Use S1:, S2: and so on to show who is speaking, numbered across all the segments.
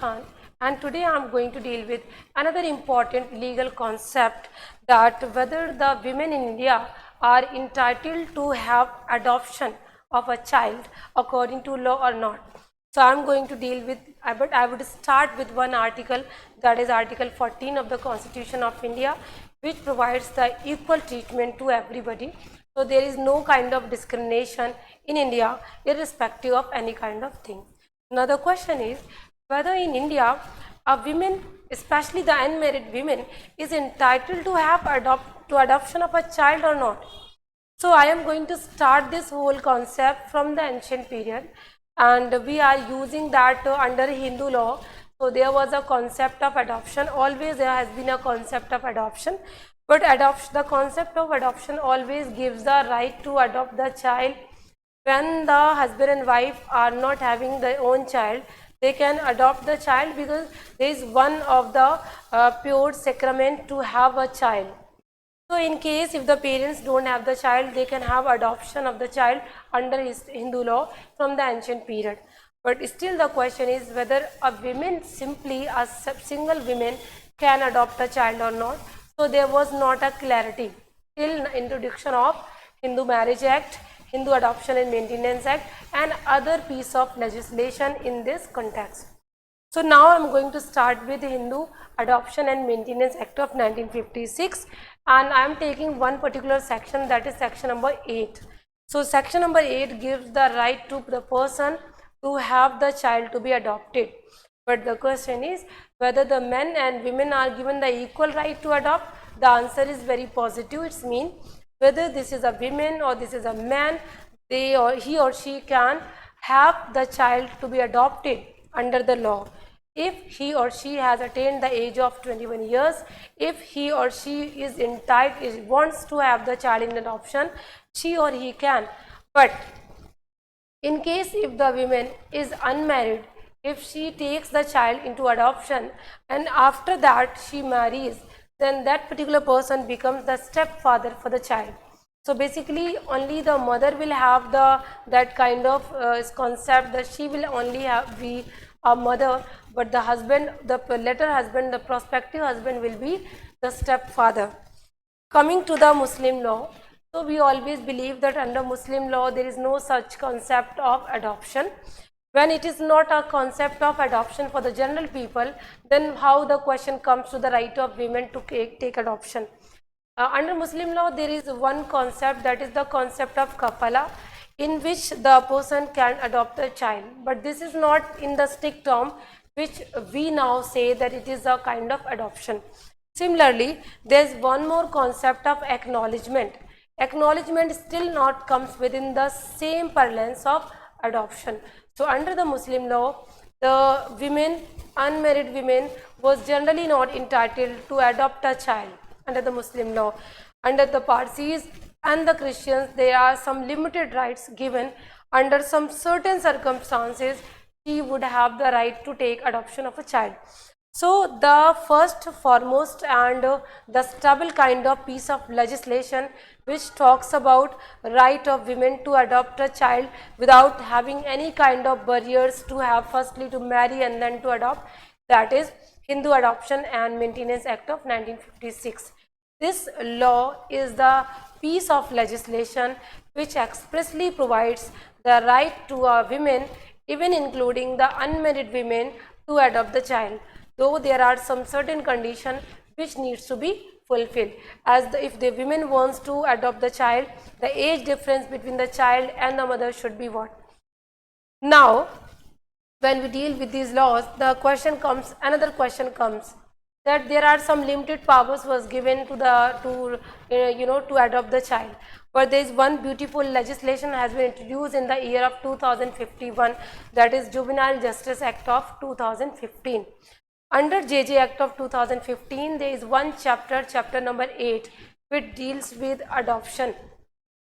S1: Khan, and today I am going to deal with another important legal concept, that whether the women in India are entitled to have adoption of a child according to law or not. So I am going to deal with, but I would start with one article, that is Article 14 of the Constitution of India, which provides the equal treatment to everybody. So there is no kind of discrimination in India irrespective of any kind of thing. Now the question is whether in India a women, especially the unmarried women, is entitled to have adoption of a child or not. So I am going to start this whole concept from the ancient period, and we are using that under Hindu law. So there was a concept of adoption. Always there has been a concept of adoption, but the concept of adoption always gives the right to adopt the child. When the husband and wife are not having their own child, they can adopt the child because there is one of the pure sacrament to have a child. So in case if the parents don't have the child, they can have adoption of the child under Hindu law from the ancient period. But still the question is whether a woman, simply a single woman, can adopt a child or not. So there was not a clarity till introduction of Hindu Marriage Act, Hindu Adoption and Maintenance Act, and other piece of legislation in this context. So now I am going to start with Hindu Adoption and Maintenance Act of 1956, and I am taking one particular section, that is section number 8. So section number 8 gives the right to the person to have the child to be adopted. But the question is whether the men and women are given the equal right to adopt. The answer is very positive. It means whether this is a woman or this is a man, he or she can have the child to be adopted under the law. If he or she has attained the age of 21 years, if he or she is entitled, wants to have the child in adoption, she or he can. But in case if the woman is unmarried, if she takes the child into adoption and after that she marries, then that particular person becomes the stepfather for the child. So basically only the mother will have that kind of concept, that she will only be a mother, but the husband, the later husband, the prospective husband will be the stepfather. Coming to the Muslim law, so we always believe that under Muslim law there is no such concept of adoption. When it is not a concept of adoption for the general people, then how the question comes to the right of women to take adoption? Under Muslim law there is one concept, that is the concept of kafala, in which the person can adopt a child, but this is not in the strict term which we now say that it is a kind of adoption. Similarly, there is one more concept of acknowledgement. Acknowledgement still not comes within the same parlance of adoption. So under the Muslim law, the women, unmarried women, was generally not entitled to adopt a child under the Muslim law. Under the Parsis and the Christians, there are some limited rights given. Under some certain circumstances, she would have the right to take adoption of a child. So the first, foremost and the stable kind of piece of legislation which talks about right of women to adopt a child without having any kind of barriers to have firstly to marry and then to adopt, that is Hindu Adoption and Maintenance Act of 1956. This law is the piece of legislation which expressly provides the right to a women, even including the unmarried women, to adopt the child, though there are some certain conditions which needs to be fulfilled. As if the women wants to adopt the child, the age difference between the child and the mother should be what? Now, when we deal with these laws, the question comes, another question comes, that there are some limited powers was given to to adopt the child. But there is one beautiful legislation has been introduced in the year of 2051, that is Juvenile Justice Act of 2015. Under JJ Act of 2015, there is one chapter, chapter number 8, which deals with adoption.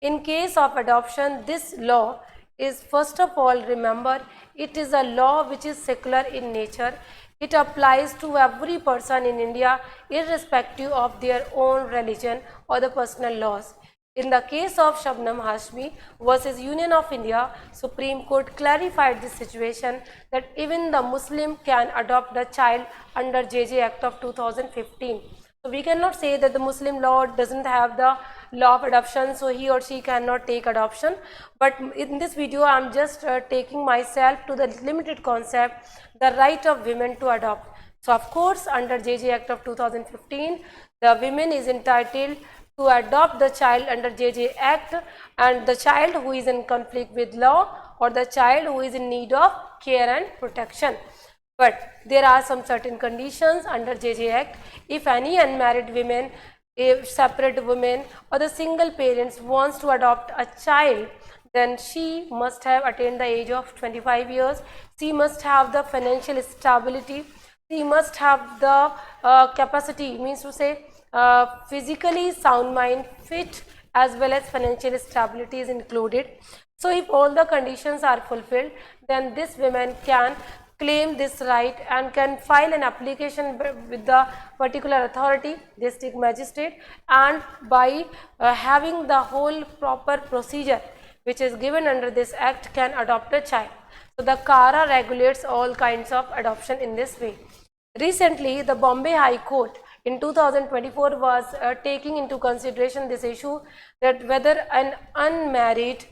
S1: In case of adoption, this law is, first of all, remember, it is a law which is secular in nature. It applies to every person in India irrespective of their own religion or the personal laws. In the case of Shabnam Hashmi versus Union of India, Supreme Court clarified this situation that even the Muslim can adopt the child under JJ Act of 2015. So we cannot say that the Muslim law doesn't have the law of adoption, so he or she cannot take adoption. But in this video, I am just taking myself to the limited concept, the right of women to adopt. So of course, under JJ Act of 2015, the women is entitled to adopt the child under JJ Act, and the child who is in conflict with law or the child who is in need of care and protection. But there are some certain conditions under JJ Act. If any unmarried women, if separate women or the single parents wants to adopt a child, then she must have attained the age of 25 years. She must have the financial stability. She must have the capacity, means to say physically sound mind, fit, as well as financial stability is included. So if all the conditions are fulfilled, then this woman can claim this right and can file an application with the particular authority, district magistrate, and by having the whole proper procedure which is given under this act, can adopt a child. So the CARA regulates all kinds of adoption in this way. Recently, the Bombay High Court in 2024 was taking into consideration this issue, that whether an unmarried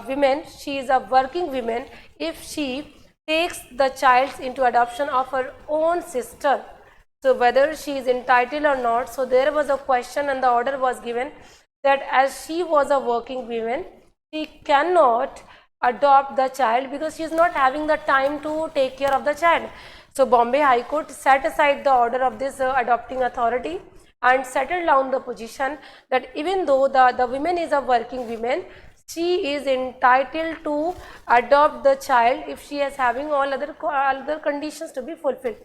S1: woman, she is a working woman, if she takes the child into adoption of her own sister, so whether she is entitled or not. So there was a question and the order was given that as she was a working woman, she cannot adopt the child because she is not having the time to take care of the child. So Bombay High Court set aside the order of this adopting authority and settled down the position that even though the woman is a working woman, she is entitled to adopt the child if she is having all other conditions to be fulfilled.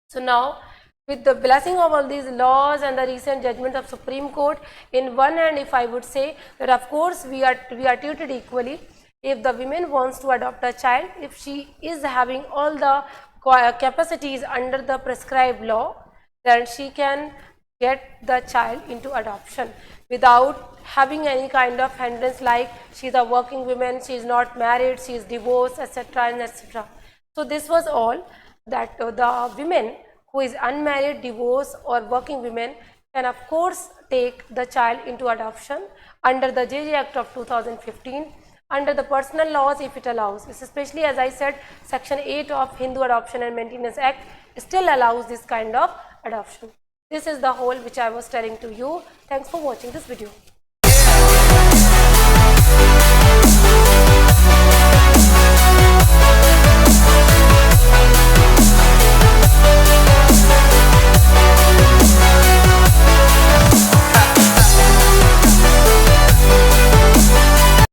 S1: So now, with the blessing of all these laws and the recent judgment of Supreme Court, in one hand, if I would say that of course we are treated equally. If the woman wants to adopt a child, if she is having all the capacities under the prescribed law, then she can get the child into adoption without having any kind of hindrance, like she is a working woman, she is not married, she is divorced, etc. and etc. So this was all that the women who is unmarried, divorced or working women can of course take the child into adoption under the JJ Act of 2015, under the personal laws if it allows. Especially, as I said, section 8 of Hindu Adoption and Maintenance Act still allows this kind of adoption. This is the whole which I was telling to you. Thanks for watching this video.